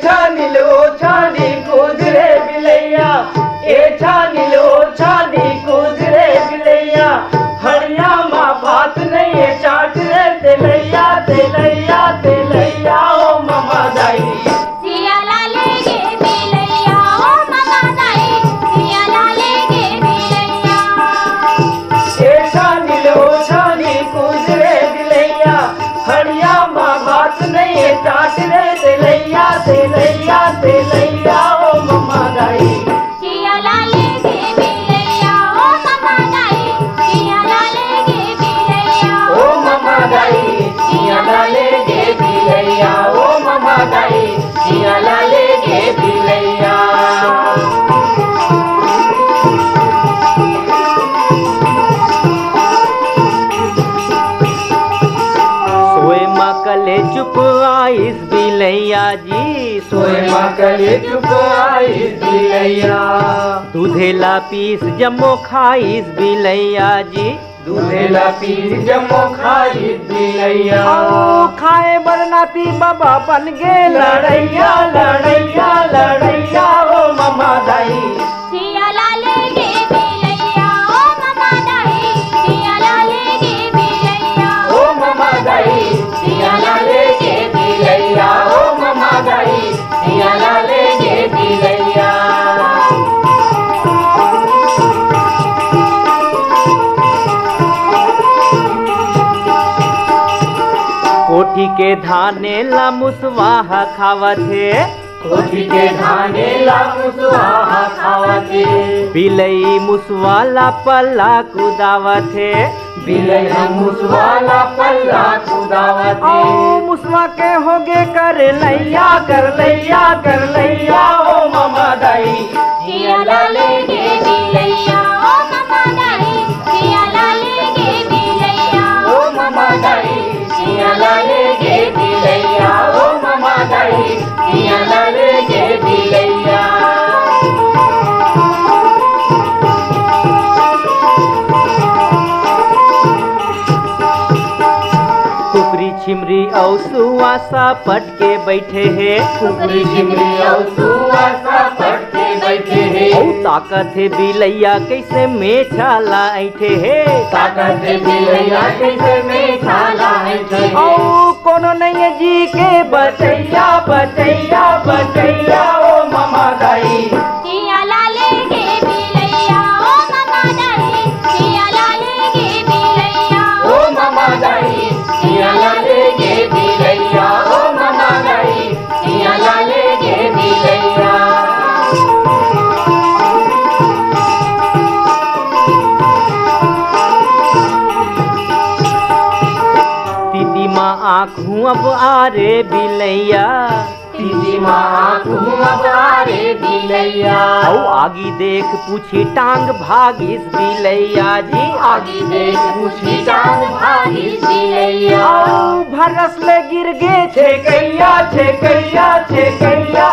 छानिलो छानी कूद रे बिलैया, ए छानिलो छानी कूद रे बिलैया, हड़िया माँ बात नहीं है चाट रे तेलैया तेलैया तेलैया ओ ममा दाई। सियाला लेगे बिलैया ओ ममा दाई, सियाला लेगे बिलैया। ए छानिलो छानी कूद रे बिलैया, हड़िया माँ बात नहीं है चाट रे तेलैया तेलैया तेलैया ओ ममा दाई। सियाला लेगे बिलैया ओ ममा दाई, सियाला लेगे बिलैया। ओ ममा दाई सियाला लेगे बिलैया, ओ ममा दाई सियाला लेगे बिलैया। सोए मकले चुप आइस बिलैया जी, सोए मकले चुप आइस बिलैया, दूधेला पीस जमो खाइस बिलैया जी, दूधेला पीस जमो खाइस बिलैया। खाए बरनाती बाबा बन गे लड़ैया लड़ैया लड़ैया ओ ममा दाई। सियाला लेगे बिलैया ओ ममा दाई, सियाला लेगे बिलैया। ओ ममा दाई सियाला लेगे बिलैया, ओ ममा दाई सियाला लेगे बिलैया। कोठी के धाने ला मुसवाहा खावत है, कोठी के धाने ला मुसवाहा खावत है, बिलई मुसवाला पल्ला कुदावत है, बिलई मुसवाला पल्ला कुदावत है। मुसवा के होगे कर लैया ओ ममा दाई। सियाला लेगे बिलैया ओ ममा दाई, सियाला लेगे बिलैया। ओ ममा दाई सियाला लेगे बिलैया, ओ ममा दाई सियाला लेगे बिलैया। कुकरी छिमरी औ सुआसा पटके बैठे है, कुकरी छिमरी औ सुआसा पटके बैठे है, औ ताकत है बिलैया कैसे मेछाला ऐठे है, ताकत है बिलैया कैसे मेछाला ऐठे है। औ कोनो नहीं है जी के बचैया बचैया बचैया ओ ममा दाई। सियाला लेगे बिलैया ओ ममा दाई, सियाला लेगे बिलैया। ओ ममा दाई सियाला लेगे बिलैया, ओ ममा दाई सियाला लेगे बिलैया। दीदी माँ आँखों अब आ रे बिलैया, दीदी माँ आँखों अब आ रे बिलैया, औ आगी देख पूछी टांग भागिस बिलैया जी, आगी देख पूछी टांग भागिस बिलैया। भरस ले गिर गे छेकैया छेकैया छेकैया